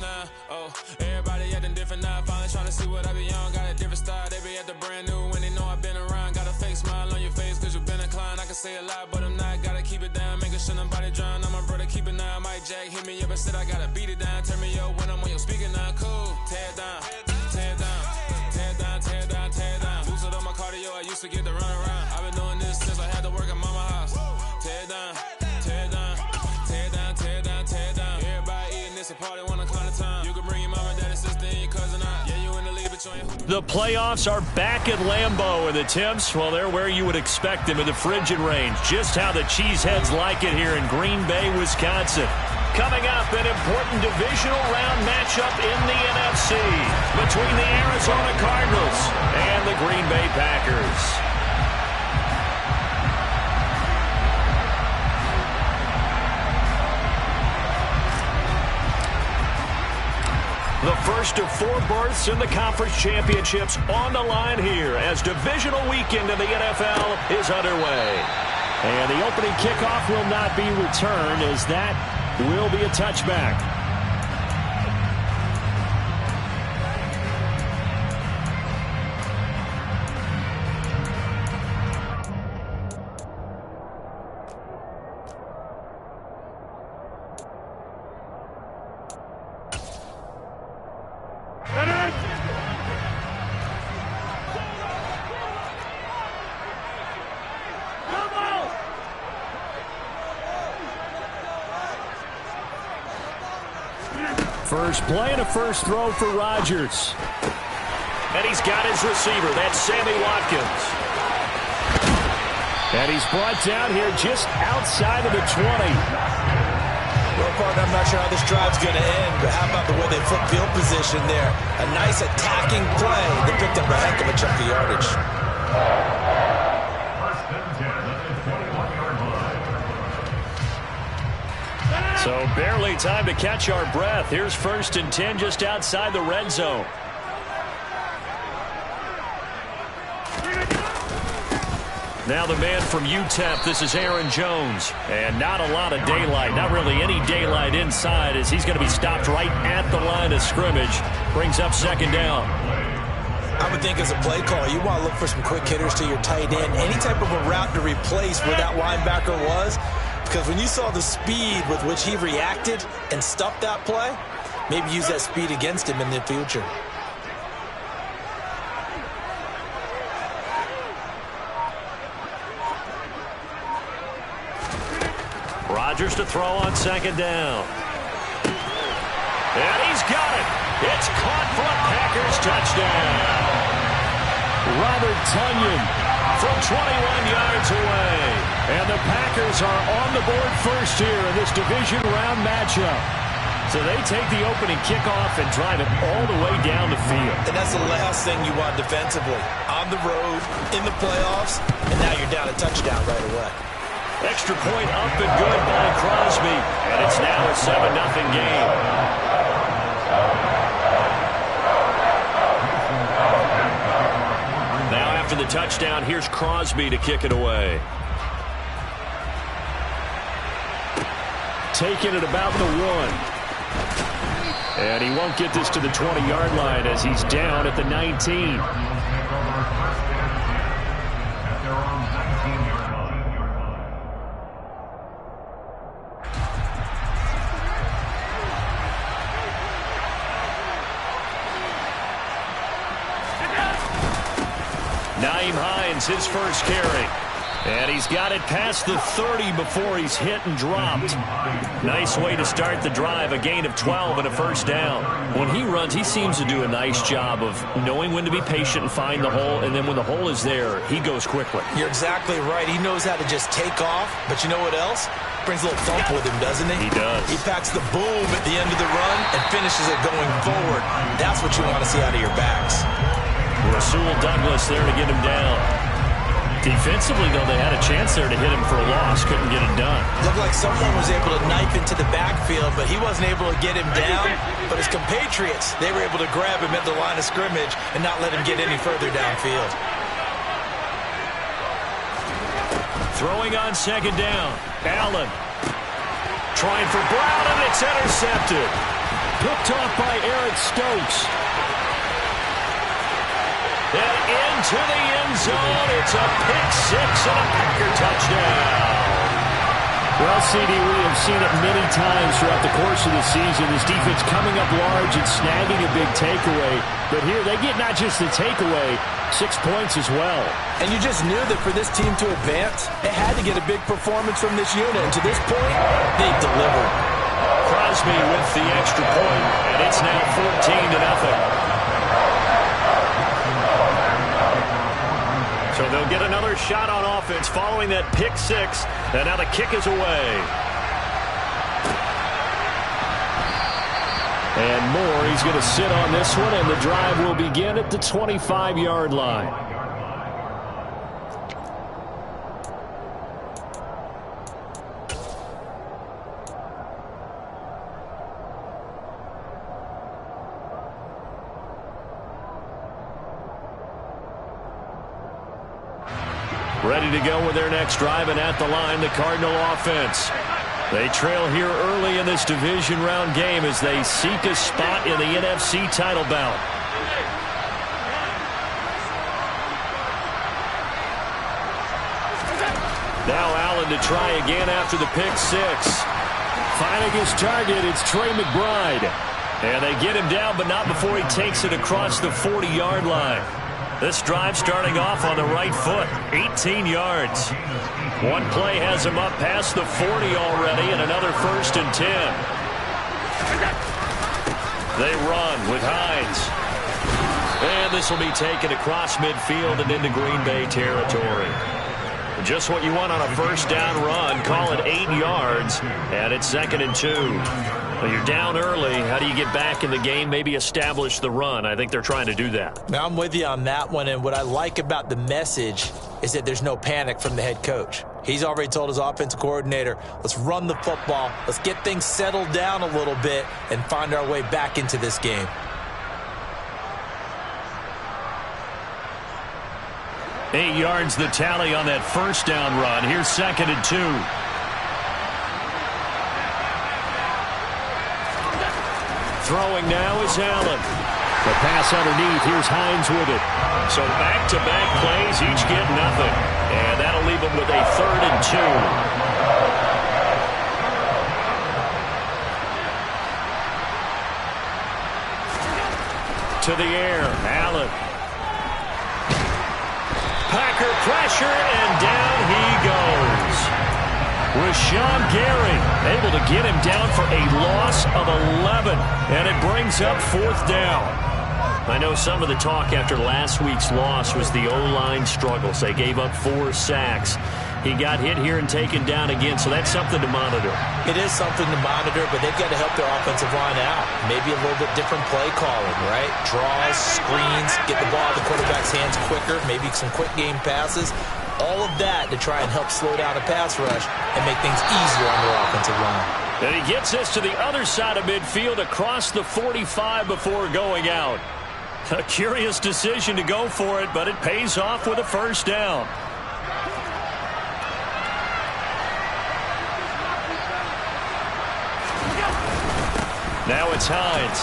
now. Oh, everybody acting different now. Finally trying to see what I be on. Got a different style, they be at the brand new when they know I've been around. Got a fake smile on your face cause you been inclined. I can say a lot, but I'm not. Gotta keep it down, making sure nobody drown. I'm my brother, keep it down. Mike Jack hit me up and said I gotta beat it down. Turn me up when I'm on your speaker now. Cool, tear it down, tear it down, tear it down, tear it down, tear it down. Lose it on my cardio, I used to get to run around. I've been doing this since I had to work at mama house. Tear it down, tear it down, tear it down, tear it down, tear it down. Everybody eating this a party one o'clock of time. You can bring your mama, daddy, sister, and your cousin out. Yeah, you in the league, but you ain't. The playoffs are back at Lambeau, and the temps, well, they're where you would expect them in the frigid range. Just how the Cheeseheads like it here in Green Bay, Wisconsin. Coming up, an important divisional round matchup in the NFC between the Arizona Cardinals and the Green Bay Packers. The first of 4 berths in the conference championships on the line here as divisional weekend in the NFL is underway. And the opening kickoff will not be returned as that will be a touchback. First play and a first throw for Rodgers. And he's got his receiver. That's Sammy Watkins. And he's brought down here just outside of the 20. Well, partner, I'm not sure how this drive's going to end, but how about the way they flip field position there? A nice attacking play. They picked up a heck of a chunk of yardage. So barely time to catch our breath. Here's 1st and 10 just outside the red zone. Now the man from UTEP, this is Aaron Jones. And not a lot of daylight, not really any daylight inside as he's going to be stopped right at the line of scrimmage. Brings up 2nd down. I would think as a play caller, you want to look for some quick hitters to your tight end. Any type of a route to replace where that linebacker was. Because when you saw the speed with which he reacted and stuffed that play, maybe use that speed against him in the future. Rodgers to throw on 2nd down. And he's got it. It's caught for a Packers touchdown. Robert Tonyan from 21 yards away. And the Packers are on the board first here in this division round matchup. So they take the opening kickoff and drive it all the way down the field. And that's the last thing you want defensively. On the road, in the playoffs, and now you're down a touchdown right away. Extra point up and good by Crosby. And it's now a 7-0 game. Now after the touchdown, here's Crosby to kick it away. Taking it about the 1. And he won't get this to the 20-yard line as he's down at the 19. Nyheim Hines, his first carry. And he's got it past the 30 before he's hit and dropped. Nice way to start the drive, a gain of 12 and a 1st down. When he runs, he seems to do a nice job of knowing when to be patient and find the hole, and then when the hole is there, he goes quickly. You're exactly right. He knows how to just take off, but you know what else? Brings a little thump with him, doesn't he? He does. He packs the boom at the end of the run and finishes it going forward. That's what you want to see out of your backs. Rasul Douglas there to get him down. Defensively, though, they had a chance there to hit him for a loss. Couldn't get it done. Looked like someone was able to knife into the backfield, but he wasn't able to get him down. But his compatriots, they were able to grab him at the line of scrimmage and not let him get any further downfield. Throwing on 2nd down. Allen trying for Brown, and it's intercepted. Picked off by Eric Stokes. And into the end zone. It's a pick six and a Packer touchdown. Well, CD, we have seen it many times throughout the course of the season. This defense coming up large and snagging a big takeaway. But here they get not just the takeaway, 6 points as well. And you just knew that for this team to advance, it had to get a big performance from this unit. And to this point, they've delivered. Crosby with the extra point, and it's now 14-0. So they'll get another shot on offense following that pick six, and now the kick is away. And Moore, he's going to sit on this one, and the drive will begin at the 25-yard line. Ready to go with their next drive, and at the line, the Cardinal offense. They trail here early in this division round game as they seek a spot in the NFC title bout. Now Allen to try again after the pick six. Finding his target, it's Trey McBride. And they get him down, but not before he takes it across the 40-yard line. This drive starting off on the right foot, 18 yards. One play has him up past the 40 already, and another 1st and 10. They run with Hines. And this will be taken across midfield and into Green Bay territory. Just what you want on a first down run. Call it 8 yards, and it's 2nd and 2. Well, you're down early. How do you get back in the game? Maybe establish the run. I think they're trying to do that. Now, I'm with you on that one, and what I like about the message is that there's no panic from the head coach. He's already told his offensive coordinator, let's run the football, let's get things settled down a little bit and find our way back into this game. Eight yards the tally on that first down run. Here's 2nd and 2. Throwing now is Allen. The pass underneath. Here's Hines with it. So back-to-back plays, each get nothing. And that'll leave them with a 3rd and 2. To the air, Allen. Packer pressure, and down he goes. Rashawn Gary able to get him down for a loss of 11, and it brings up 4th down. I know some of the talk after last week's loss was the O-line struggles. They gave up 4 sacks. He got hit here and taken down again, so that's something to monitor. It is something to monitor, but they've got to help their offensive line out. Maybe a little bit different play calling, right? Draws, screens, get the ball out of the quarterback's hands quicker, maybe some quick game passes. All of that to try and help slow down a pass rush and make things easier on their offensive line. And he gets us to the other side of midfield across the 45 before going out. A curious decision to go for it, but it pays off with a 1st down. Now it's Hines.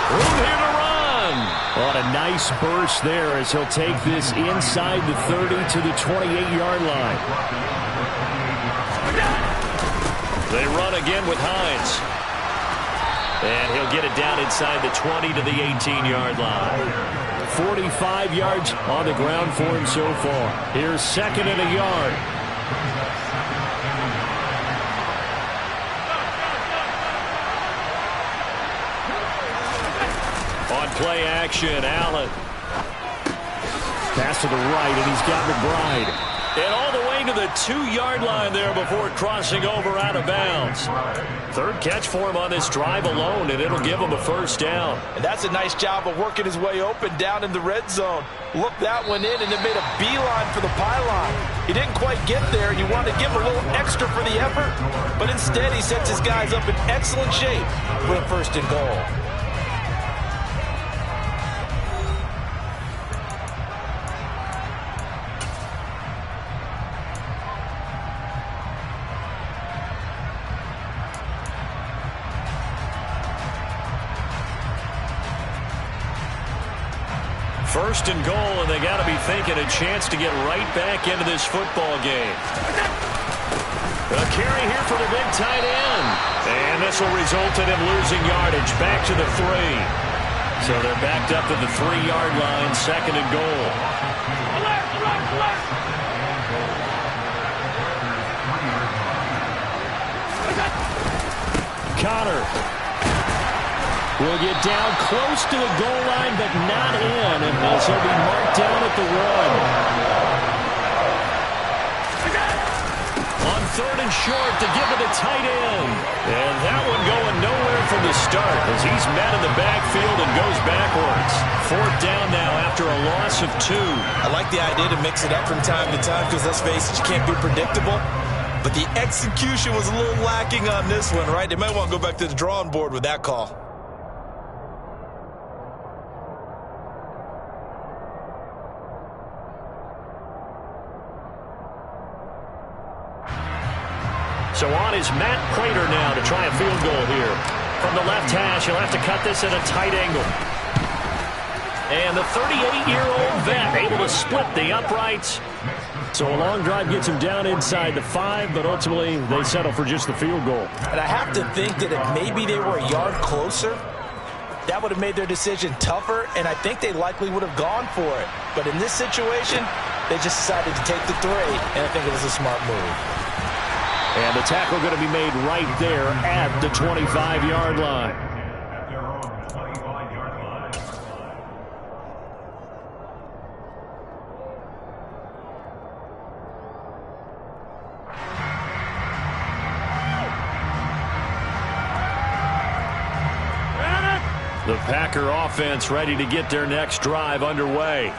Room here to run. On a nice burst there as he'll take this inside the 30 to the 28-yard line. They run again with Hines. And he'll get it down inside the 20 to the 18-yard line. 45 yards on the ground for him so far. Here's 2nd and a yard. On play action, Allen. Pass to the right, and he's got McBride. And all the way to the 2-yard line there before crossing over out of bounds. 3rd catch for him on this drive alone, and it'll give him a 1st down. And that's a nice job of working his way open down in the red zone. Looked that one in, and it made a beeline for the pylon. He didn't quite get there. You want to give him a little extra for the effort, but instead he sets his guys up in excellent shape for a 1st and goal. First and goal, and they got to be thinking a chance to get right back into this football game. A carry here for the big tight end. And this will result in him losing yardage back to the 3. So they're backed up at the 3-yard line, second and goal. Connor will get down close to the goal line, but not in, and this will be marked down at the 1. On third and short to give it to tight end. And that one going nowhere from the start as he's met in the backfield and goes backwards. Fourth down now after a loss of 2. I like the idea to mix it up from time to time because, let's face it, you can't be predictable. But the execution was a little lacking on this one, right? They might want to go back to the drawing board with that call. So on is Matt Prater now to try a field goal here. From the left hash, he'll have to cut this at a tight angle. And the 38-year-old vet able to split the uprights. So a long drive gets him down inside the 5, but ultimately they settle for just the field goal. And I have to think that if maybe they were a yard closer, that would have made their decision tougher, and I think they likely would have gone for it. But in this situation, they just decided to take the 3, and I think it was a smart move. And the tackle going to be made right there at the 25-yard line. The Packer offense ready to get their next drive underway.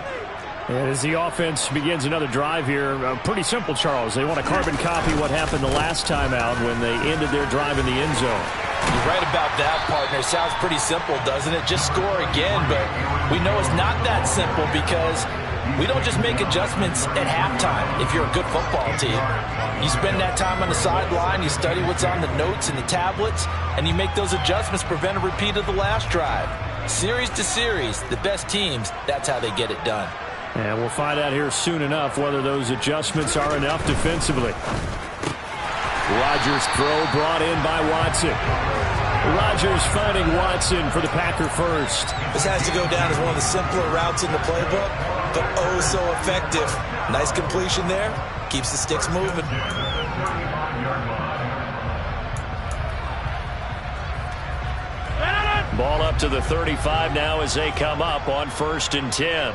And as the offense begins another drive here, pretty simple, Charles. They want to carbon copy what happened the last time out when they ended their drive in the end zone. You're right about that, partner. Sounds pretty simple, doesn't it? Just score again, but we know it's not that simple because we don't just make adjustments at halftime if you're a good football team. You spend that time on the sideline, you study what's on the notes and the tablets, and you make those adjustments, prevent a repeat of the last drive. Series to series, the best teams, that's how they get it done. And we'll find out here soon enough whether those adjustments are enough defensively. Rodgers' throw brought in by Watson. Rodgers finding Watson for the Packer first. This has to go down as one of the simpler routes in the playbook, but oh so effective. Nice completion there. Keeps the sticks moving. Ball up to the 35 now as they come up on 1st and 10.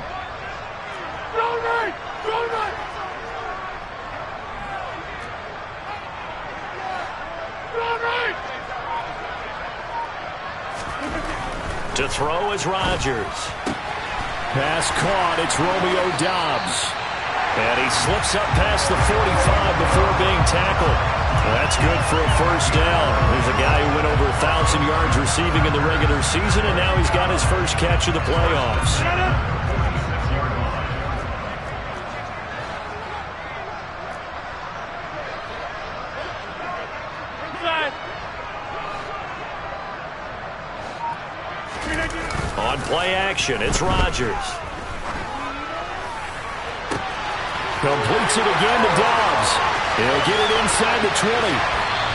To throw is Rodgers. Pass caught. It's Romeo Doubs. And he slips up past the 45 before being tackled. That's good for a first down. There's a guy who went over 1,000 yards receiving in the regular season, and now he's got his first catch of the playoffs. On play action, it's Rodgers. Completes it again to Doubs. He'll get it inside the 20.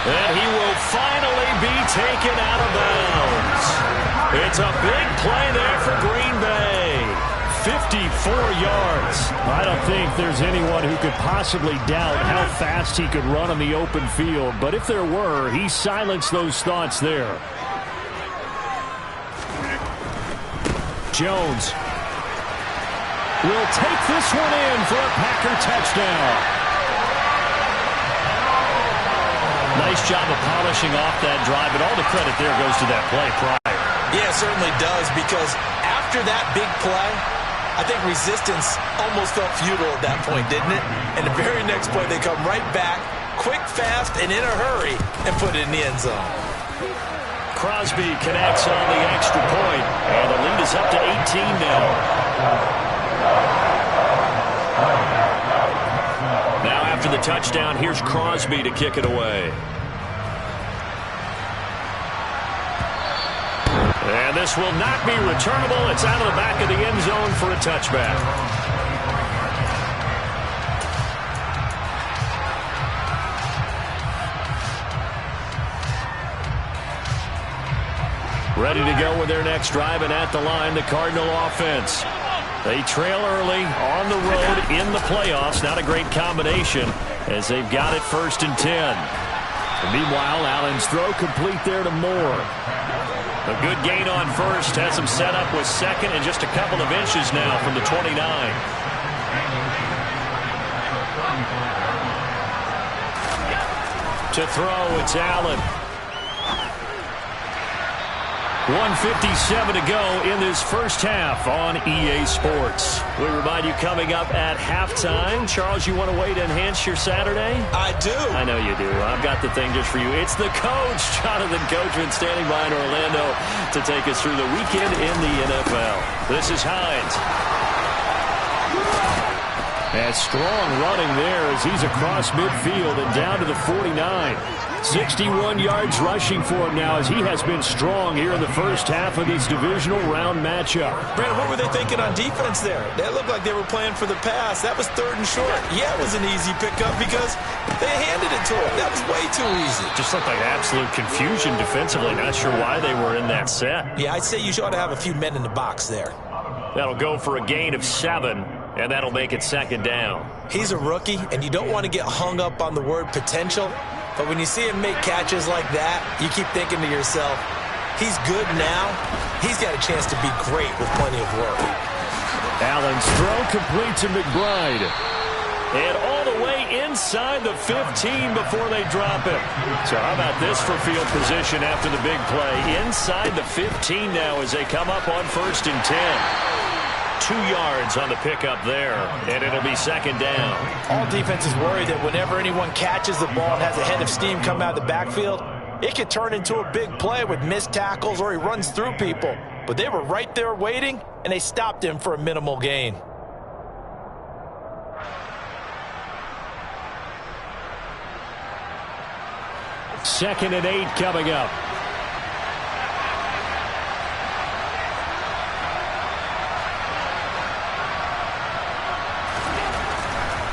And he will finally be taken out of bounds. It's a big play there for Green Bay. 54 yards. I don't think there's anyone who could possibly doubt how fast he could run on the open field. But if there were, he silenced those thoughts there. Jones will take this one in for a Packer touchdown. Nice job of polishing off that drive, but all the credit there goes to that play prior. Yeah, it certainly does, because after that big play, I think resistance almost felt futile at that point, didn't it? And the very next play, they come right back, quick, fast, and in a hurry, and put it in the end zone. Crosby connects on the extra point, and the lead is up to 18 now. Now after the touchdown, here's Crosby to kick it away. And And this will not be returnable. It's out of the back of the end zone for a touchback. Ready to go with their next drive, and at the line, the Cardinal offense. They trail early on the road in the playoffs. Not a great combination as they've got it 1st and 10. And meanwhile, Allen's throw complete there to Moore. A good gain on first. Has him set up with second and just a couple of inches now from the 29. To throw, it's Allen. 1:57 to go in this first half on EA Sports. We remind you coming up at halftime. Charles, you want a way to enhance your Saturday? I do. I know you do. I've got the thing just for you. It's the coach, Jonathan Coachman, standing by in Orlando to take us through the weekend in the NFL. This is Hines. And strong running there as he's across midfield and down to the 49. 61 yards rushing for him now as he has been strong here in the first half of this divisional round matchup. Brandon, what were they thinking on defense there? That looked like they were playing for the pass. That was 3rd and short. Yeah, it was an easy pickup because they handed it to him. That was way too easy. Just looked like absolute confusion defensively. Not sure why they were in that set. Yeah, I'd say you ought to have a few men in the box there. That'll go for a gain of 7, and that'll make it 2nd down. He's a rookie, and you don't want to get hung up on the word potential. But when you see him make catches like that, you keep thinking to yourself, he's good now. He's got a chance to be great with plenty of work. Allen's throw complete to McBride. And all the way inside the 15 before they drop him. So how about this for field position after the big play? Inside the 15 now as they come up on 1st and 10. 2 yards on the pickup there, and it'll be 2nd down. All defenses worry that whenever anyone catches the ball and has a head of steam come out of the backfield, it could turn into a big play with missed tackles or he runs through people. But they were right there waiting, and they stopped him for a minimal gain. Second and 8 coming up.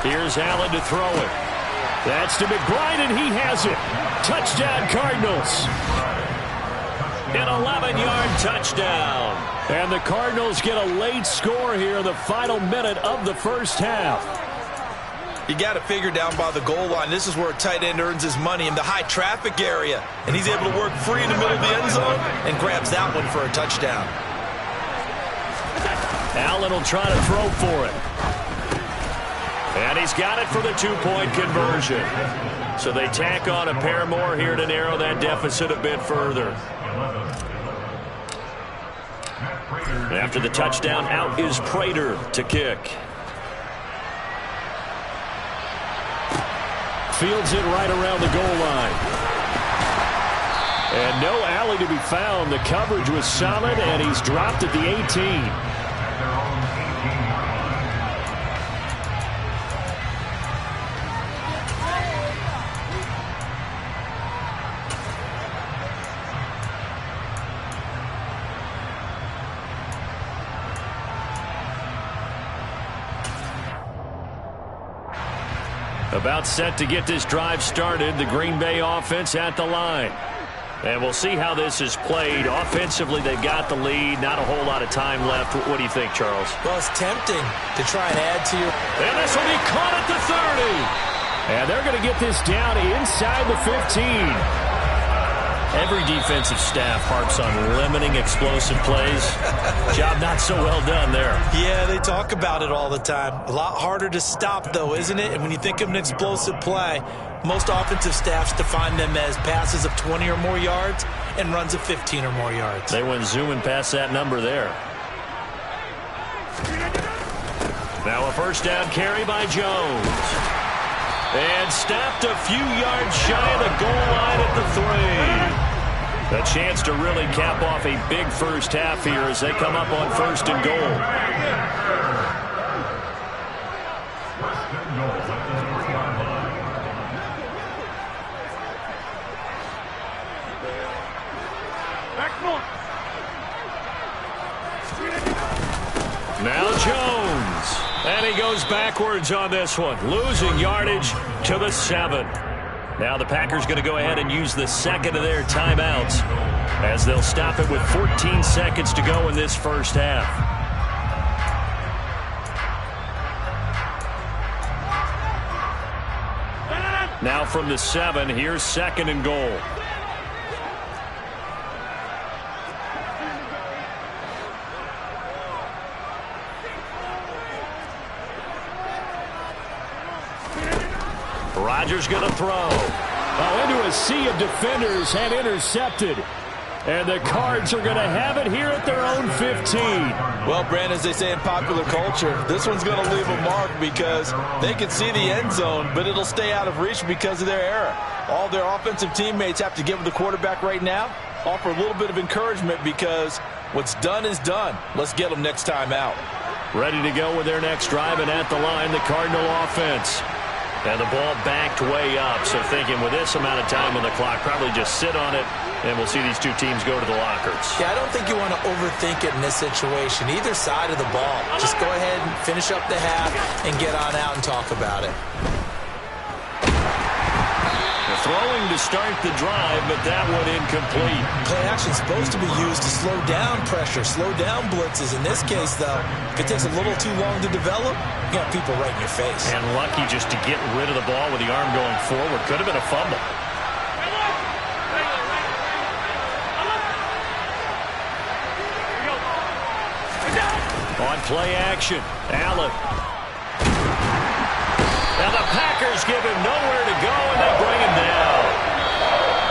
Here's Allen to throw it. That's to McBride, and he has it. Touchdown, Cardinals. An 11-yard touchdown. And the Cardinals get a late score here in the final minute of the first half. You got to figure down by the goal line. This is where a tight end earns his money in the high traffic area. And he's able to work free in the middle of the end zone and grabs that one for a touchdown. Allen will try to throw for it. And he's got it for the 2-point conversion. So they tack on a pair more here to narrow that deficit a bit further. After the touchdown, out is Prater to kick. Fields it right around the goal line. And no alley to be found. The coverage was solid, and he's dropped at the 18. About set to get this drive started. The Green Bay offense at the line. And we'll see how this is played. Offensively, they've got the lead. Not a whole lot of time left. What do you think, Charles? Well, it's tempting to try and add to your... And this will be caught at the 30. And they're going to get this down inside the 15. Every defensive staff harps on limiting explosive plays. Job not so well done there. Yeah, they talk about it all the time. A lot harder to stop, though, isn't it? And when you think of an explosive play, most offensive staffs define them as passes of 20 or more yards and runs of 15 or more yards. They went zooming past that number there. Now a first down carry by Jones. And stopped a few yards shy of the goal line at the 3. A chance to really cap off a big first half here as they come up on 1st and goal. Now Jones. And he goes backwards on this one, losing yardage to the 7. Now the Packers going to go ahead and use the second of their timeouts as they'll stop it with 14 seconds to go in this first half. Now from the 7, here's 2nd and goal. Rodgers going to throw. Oh, into a sea of defenders and intercepted. And the Cards are going to have it here at their own 15. Well, Brandon, as they say in popular culture, this one's going to leave a mark because they can see the end zone, but it'll stay out of reach because of their error. All their offensive teammates have to give the quarterback right now, offer a little bit of encouragement because what's done is done. Let's get them next time out. Ready to go with their next drive, and at the line, the Cardinal offense. And the ball backed way up, so thinking with this amount of time on the clock, probably just sit on it, and we'll see these two teams go to the lockers. Yeah, I don't think you want to overthink it in this situation, either side of the ball. Just go ahead and finish up the half and get on out and talk about it. Throwing to start the drive, but that one incomplete. Play action is supposed to be used to slow down pressure, slow down blitzes. In this case, though, if it takes a little too long to develop, you got people right in your face. And lucky just to get rid of the ball with the arm going forward. Could have been a fumble. On play action, Allen. Now the Packers give him nowhere to go, and they bring him down.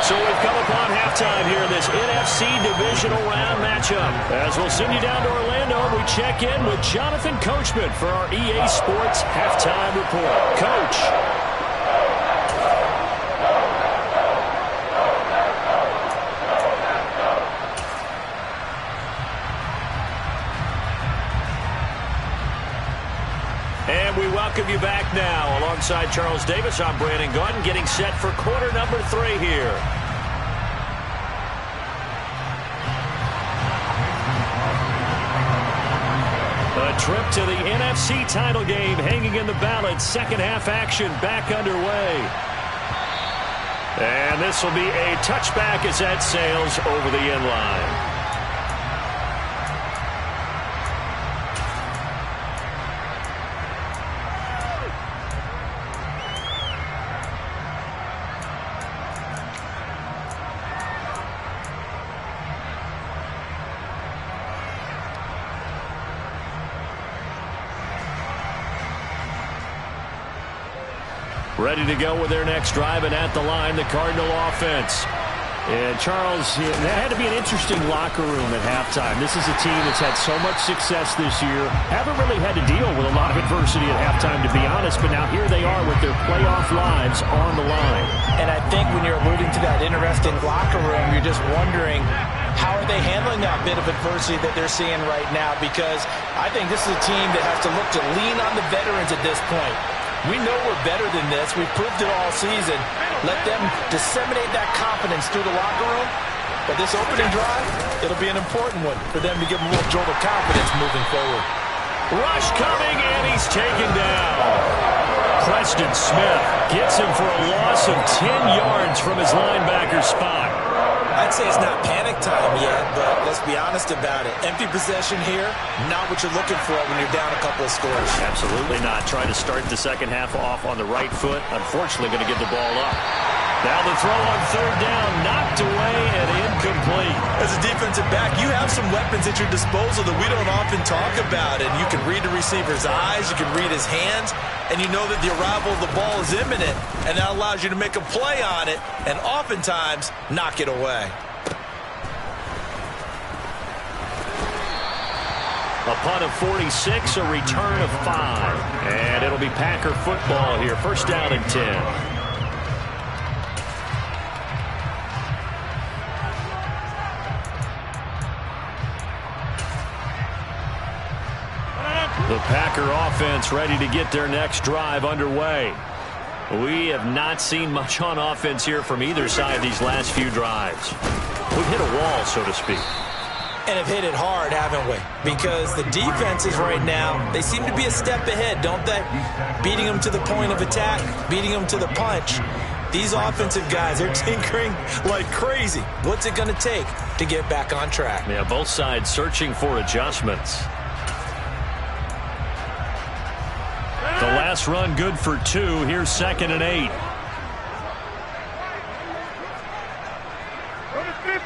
So we've come upon halftime here in this NFC Divisional Round matchup. As we'll send you down to Orlando, we check in with Jonathan Coachman for our EA Sports Halftime Report. Coach. And we welcome you back now. Alongside Charles Davis, I'm Brandon Gaudin, getting set for quarter number 3 here. A trip to the NFC title game hanging in the balance. Second half action back underway. And this will be a touchback as that sails over the end line. Ready to go with their next drive, and at the line, the Cardinal offense. And Charles, that had to be an interesting locker room at halftime. This is a team that's had so much success this year. Haven't really had to deal with a lot of adversity at halftime, to be honest, but now here they are with their playoff lives on the line. And I think when you're alluding to that interesting locker room, you're just wondering, how are they handling that bit of adversity that they're seeing right now? Because I think this is a team that has to look to lean on the veterans at this point. We know we're better than this. We've proved it all season. Let them disseminate that confidence through the locker room. But this opening drive, it'll be an important one for them to give them a little jolt of confidence moving forward. Rush coming, and he's taken down. Preston Smith gets him for a loss of 10 yards from his linebacker spot. I'd say it's not panic time yet, but let's be honest about it. Empty possession here, not what you're looking for when you're down a couple of scores. Absolutely not. Trying to start the second half off on the right foot. Unfortunately, going to give the ball up. Now the throw on third down, knocked away and incomplete. As a defensive back, you have some weapons at your disposal that we don't often talk about. And you can read the receiver's eyes, you can read his hands, and you know that the arrival of the ball is imminent. And that allows you to make a play on it and oftentimes knock it away. A punt of 46, a return of 5. And it'll be Packer football here. First down and 10. The Packer offense ready to get their next drive underway. We have not seen much on offense here from either side these last few drives. We've hit a wall, so to speak. And have hit it hard, haven't we? Because the defenses right now, they seem to be a step ahead, don't they? Beating them to the point of attack, beating them to the punch. These offensive guys, they're tinkering like crazy. What's it going to take to get back on track? Yeah, both sides searching for adjustments. The last run good for 2. Here's 2nd and 8.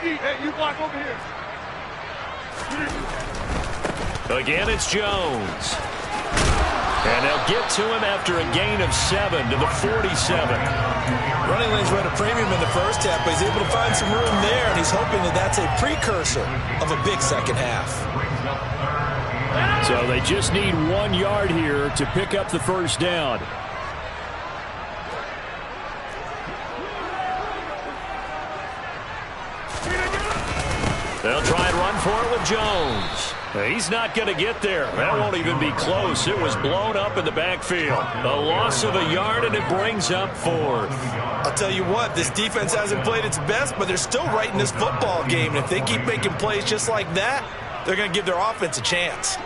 Hey, you block over here. Again, it's Jones. And they'll get to him after a gain of 7 to the 47. Running lanes were at a premium in the first half, but he's able to find some room there, and he's hoping that that's a precursor of a big second half. So they just need 1 yard here to pick up the first down. They'll try and run for it with Jones. He's not going to get there. That won't even be close. It was blown up in the backfield. A loss of a yard, and it brings up 4th. I'll tell you what, this defense hasn't played its best, but they're still right in this football game. And if they keep making plays just like that, they're going to give their offense a chance.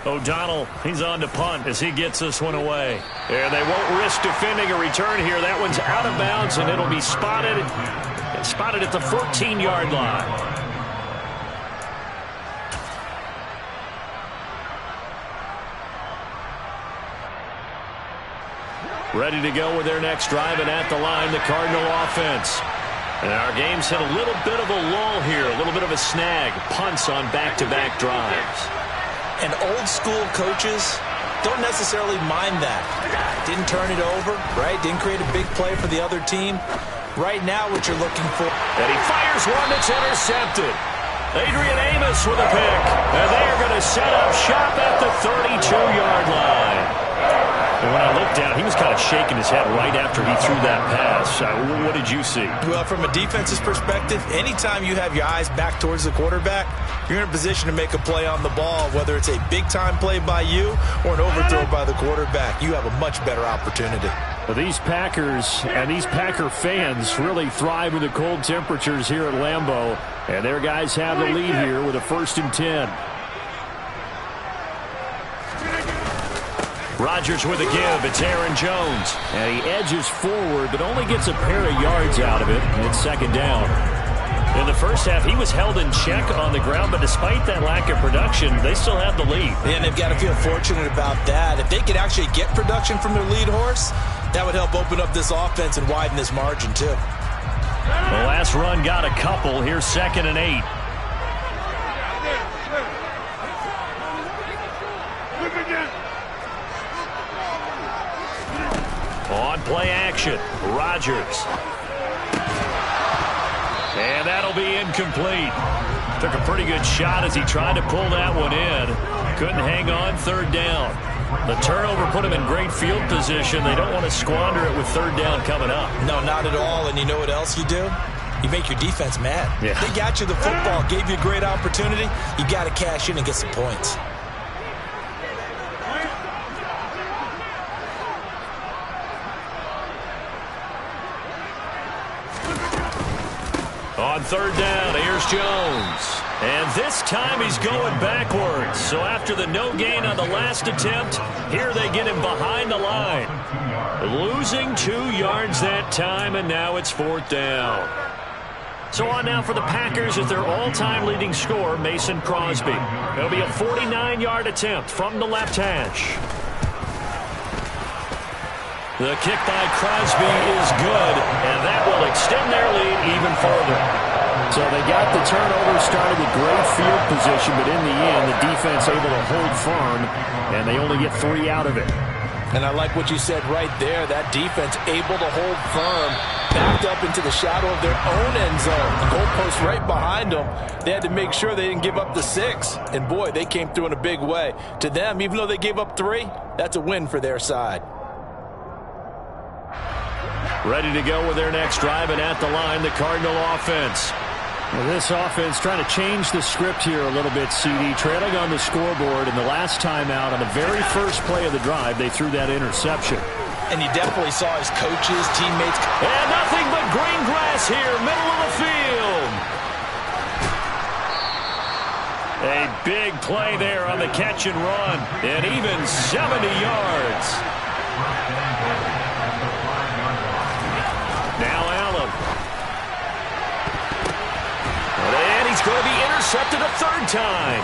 O'Donnell, he's on to punt as he gets this one away. And they won't risk defending a return here. That one's out of bounds, and it'll be spotted at the 14-yard line. Ready to go with their next drive, and at the line, the Cardinal offense. And our game's hit a little bit of a lull here, a little bit of a snag. Punts on back-to-back drives. And old-school coaches don't necessarily mind that. Didn't turn it over, right? Didn't create a big play for the other team. Right now, what you're looking for. And he fires one that's intercepted. Adrian Amos with a pick. And they are going to set up shop at the 32-yard line. And when I looked down, he was kind of shaking his head right after he threw that pass. What did you see? Well, from a defense's perspective, anytime you have your eyes back towards the quarterback, you're in a position to make a play on the ball, whether it's a big-time play by you or an overthrow by the quarterback. You have a much better opportunity. Well, these Packers and these Packer fans really thrive in the cold temperatures here at Lambeau. And their guys have the lead here with a 1st and 10. Rodgers with a give. It's Aaron Jones. And he edges forward, but only gets a pair of yards out of it. And it's 2nd down. In the first half, he was held in check on the ground, but despite that lack of production, they still have the lead. And they've got to feel fortunate about that. If they could actually get production from their lead horse, that would help open up this offense and widen this margin, too. The last run got a couple. Here's 2nd and 8. On play action, Rodgers. And that'll be incomplete. Took a pretty good shot as he tried to pull that one in. Couldn't hang on, 3rd down. The turnover put him in great field position. They don't want to squander it with 3rd down coming up. No, not at all. And you know what else you do? You make your defense mad. Yeah. They got you the football, gave you a great opportunity. You got to cash in and get some points. On 3rd down, here's Jones. And this time he's going backwards. So after the no gain on the last attempt, here they get him behind the line. Losing 2 yards that time, and now it's 4th down. So on now for the Packers is their all-time leading scorer, Mason Crosby. It'll be a 49-yard attempt from the left hash. The kick by Crosby is good, and that will extend their lead even further. So they got the turnover, started with great field position, but in the end, the defense able to hold firm, and they only get 3 out of it. And I like what you said right there. That defense able to hold firm, backed up into the shadow of their own end zone. The goalpost right behind them. They had to make sure they didn't give up the 6. And, boy, they came through in a big way. To them, even though they gave up 3, that's a win for their side. Ready to go with their next drive, and at the line, the Cardinal offense. Well, this offense trying to change the script here a little bit, CD. Trailing on the scoreboard, and the last time out on the very first play of the drive, they threw that interception. and you definitely saw his coaches, teammates. And nothing but green grass here, middle of the field. A big play there on the catch and run, and even 70 yards. Now Allen. And he's going to be intercepted a third time.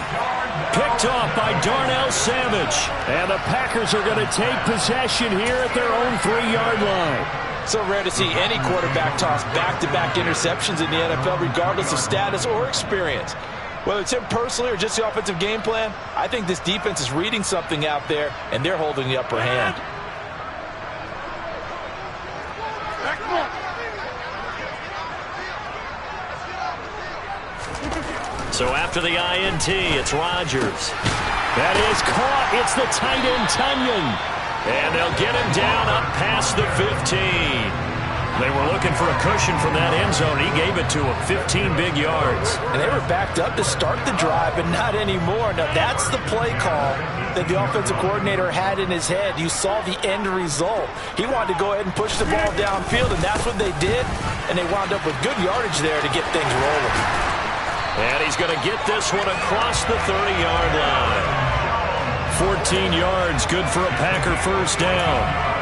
Picked off by Darnell Savage. And the Packers are going to take possession here at their own 3-yard line. So rare to see any quarterback toss back-to-back interceptions in the NFL, regardless of status or experience. Whether it's him personally or just the offensive game plan, I think this defense is reading something out there, and they're holding the upper hand. So after the INT, it's Rodgers. That is caught. It's the tight end, Tunyon. And they'll get him down up past the 15. They were looking for a cushion from that end zone. He gave it to him, 15 big yards. And they were backed up to start the drive, but not anymore. Now, that's the play call that the offensive coordinator had in his head. You saw the end result. He wanted to go ahead and push the ball downfield, and that's what they did. And they wound up with good yardage there to get things rolling. And he's going to get this one across the 30-yard line. 14 yards, good for a Packer first down.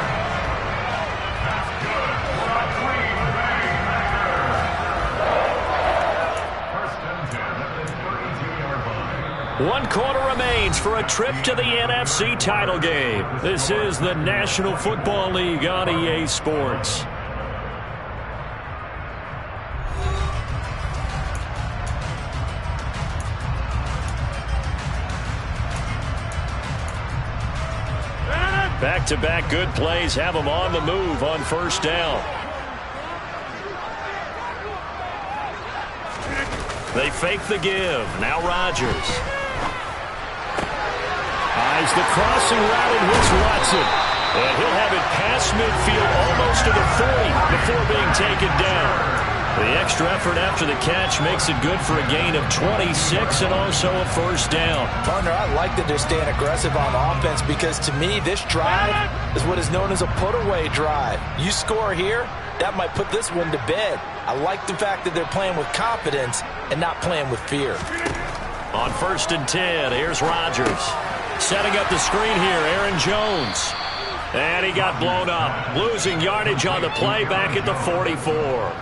One quarter remains for a trip to the NFC title game. This is the National Football League on EA Sports. Back-to-back good plays have them on the move on first down. They fake the give. Now Rodgers. Eyes the crossing route and hits Watson. And he'll have it past midfield almost to the 40 before being taken down. The extra effort after the catch makes it good for a gain of 26 and also a first down. Partner, I like that they're staying aggressive on offense because to me this drive is what is known as a put-away drive. You score here, that might put this one to bed. I like the fact that they're playing with confidence and not playing with fear. On 1st and 10, here's Rodgers. Setting up the screen here, Aaron Jones. And he got blown up. Losing yardage on the play back at the 44.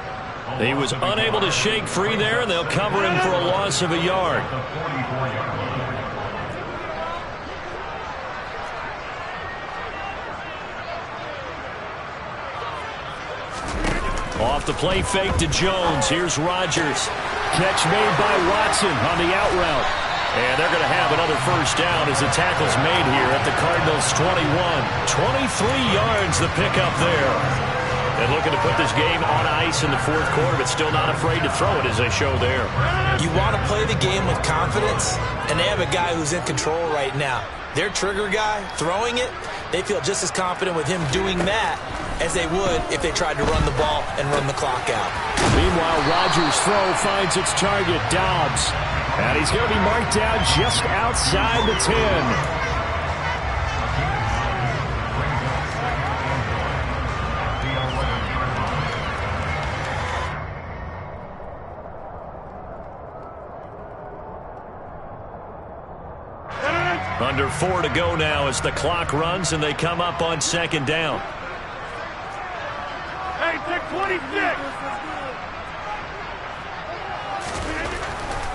He was unable to shake free there, and they'll cover him for a loss of a yard. Off the play fake to Jones. Here's Rodgers. Catch made by Watson on the out route. And they're going to have another first down as the tackle's made here at the Cardinals' 21. 23 yards the pickup there. And looking to put this game on ice in the fourth quarter, but still not afraid to throw it as they show there. You want to play the game with confidence, and they have a guy who's in control right now. Their trigger guy, throwing it, they feel just as confident with him doing that as they would if they tried to run the ball and run the clock out. Meanwhile, Rodgers' throw finds its target, Dobbs. And he's going to be marked down just outside the 10. Under 4 to go now as the clock runs and they come up on second down. Hey, take 26.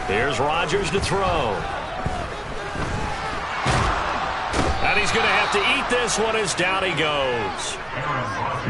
Here's Rodgers to throw. And he's going to have to eat this one as down he goes.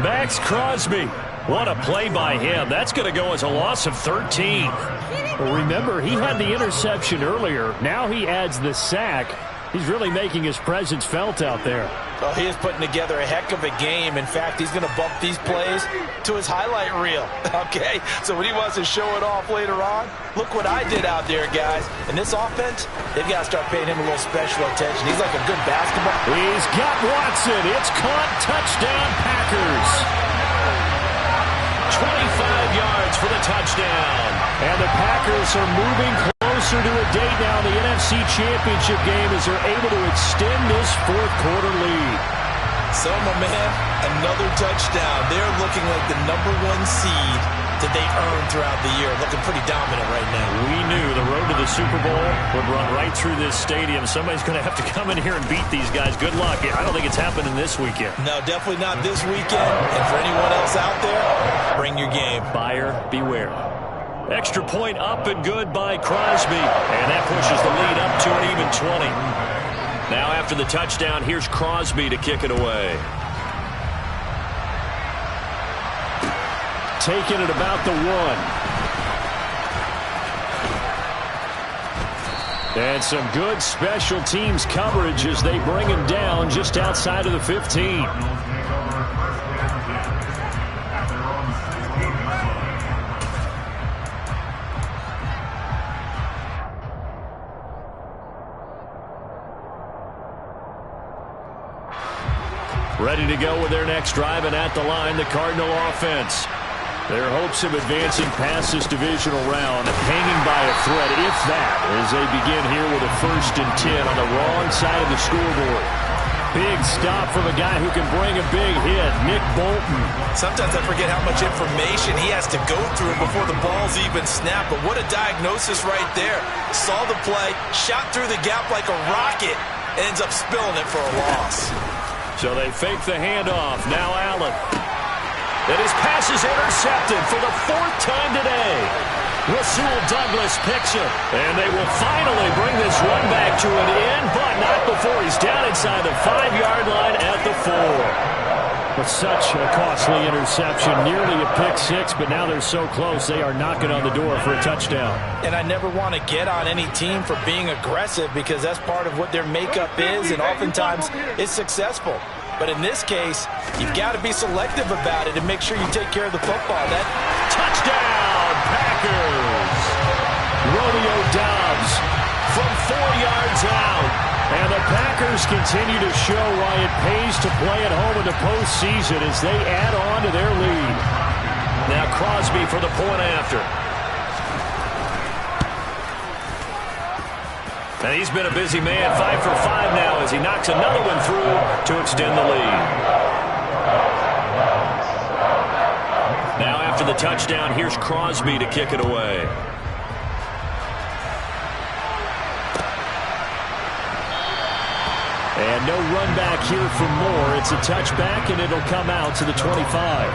Max Crosby. What a play by him. That's going to go as a loss of 13. Well, remember, he had the interception earlier. Now he adds the sack. He's really making his presence felt out there. Well, he is putting together a heck of a game. In fact, he's going to bump these plays to his highlight reel. Okay, so when he wants to show it off later on, look what I did out there, guys. In this offense, they've got to start paying him a little special attention. He's like a good basketball. He's got Watson. It's caught. Touchdown, Packers. 25 yards for the touchdown. And the Packers are moving closer to a day now in the NFC Championship game as they're able to extend this fourth quarter lead. So, my man, another touchdown. They're looking like the #1 seed that they earned throughout the year. Looking pretty dominant right now. We knew the road to the Super Bowl would run right through this stadium. Somebody's going to have to come in here and beat these guys. Good luck. I don't think it's happening this weekend. No, definitely not this weekend. And for anyone else out there, bring your game. Buyer beware. Extra point up and good by Crosby. And that pushes the lead up to an even 20. Now after the touchdown, here's Crosby to kick it away. Taking it about the 1. And some good special teams coverage as they bring him down just outside of the 15. Ready to go with their next drive, and at the line, the Cardinal offense. Their hopes of advancing past this divisional round hanging by a thread, if that, as they begin here with a 1st and 10 on the wrong side of the scoreboard. Big stop from a guy who can bring a big hit, Nick Bolton. Sometimes I forget how much information he has to go through before the ball's even snapped, but what a diagnosis right there. Saw the play, shot through the gap like a rocket, and ends up spilling it for a loss. So they fake the handoff. Now Allen. And his pass is intercepted for the 4th time today. Rasul Douglas picks it. And they will finally bring this run back to an end, but not before he's down inside the 5-yard line at the 4. But such a costly interception. Nearly a pick 6, but now they're so close they are knocking on the door for a touchdown. And I never want to get on any team for being aggressive because that's part of what their makeup is, and oftentimes it's successful. But in this case, you've got to be selective about it and make sure you take care of the football. That touchdown, Packers! Romeo Doubs from 4 yards out. And the Packers continue to show why it pays to play at home in the postseason as they add on to their lead. Now Crosby for the point after. And he's been a busy man, 5 for 5 now as he knocks another one through to extend the lead. Now after the touchdown, here's Crosby to kick it away. And no run back here for Moore. It's a touchback, and it'll come out to the 25.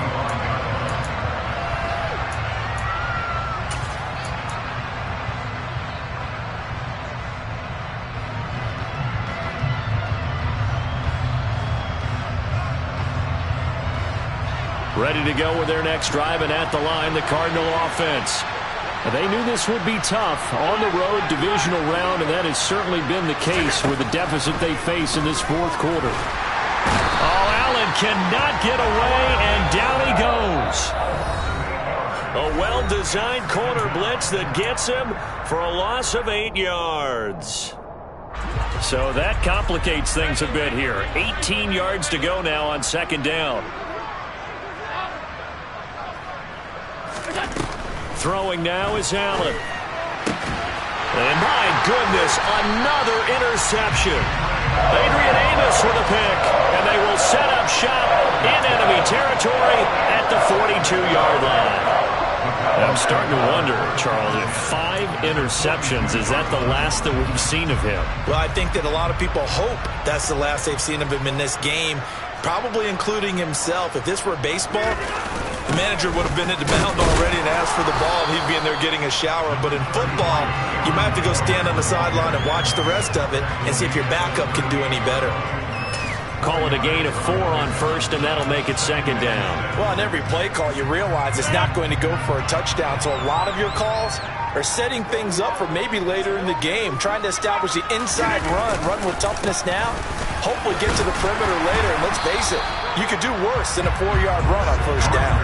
Ready to go with their next drive, and at the line, the Cardinal offense. They knew this would be tough on the road divisional round, and that has certainly been the case with the deficit they face in this 4th quarter. Oh, Allen cannot get away, and down he goes. A well-designed corner blitz that gets him for a loss of 8 yards. So that complicates things a bit here. 18 yards to go now on 2nd down. Throwing now is Allen. And my goodness, another interception. Adrian Amos with a pick, and they will set up shop in enemy territory at the 42-yard line. I'm starting to wonder, Charles, if 5 interceptions, is that the last that we've seen of him? Well, I think that a lot of people hope that's the last they've seen of him in this game, probably including himself. If this were baseball, the manager would have been at the mound already and asked for the ball, and he'd be in there getting a shower. But in football, you might have to go stand on the sideline and watch the rest of it and see if your backup can do any better. Call it a gain of 4 on 1st, and that'll make it 2nd down. Well, on every play call, you realize it's not going to go for a touchdown. So a lot of your calls are setting things up for maybe later in the game, trying to establish the inside run with toughness now, hopefully get to the perimeter later. And let's face it, you could do worse than a 4-yard run on 1st down.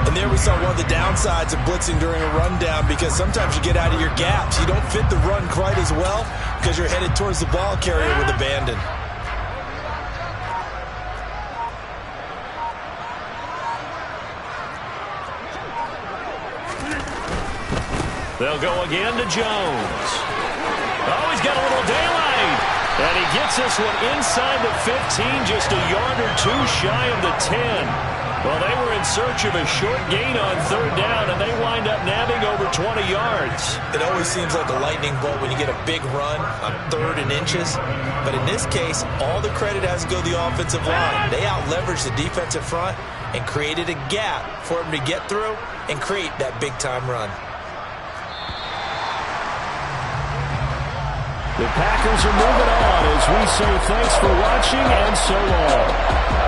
And there we saw one of the downsides of blitzing during a rundown, because sometimes you get out of your gaps. You don't fit the run quite as well because you're headed towards the ball carrier with abandon. They'll go again to Jones. Oh, he's got a little daylight. And he gets this one inside the 15, just a yard or two shy of the 10. Well, they were in search of a short gain on third down, and they wind up nabbing over 20 yards. It always seems like a lightning bolt when you get a big run on 3rd and inches. But in this case, all the credit has to go to the offensive line. They out-leveraged the defensive front and created a gap for him to get through and create that big-time run. The Packers are moving on as we say thanks for watching and so long.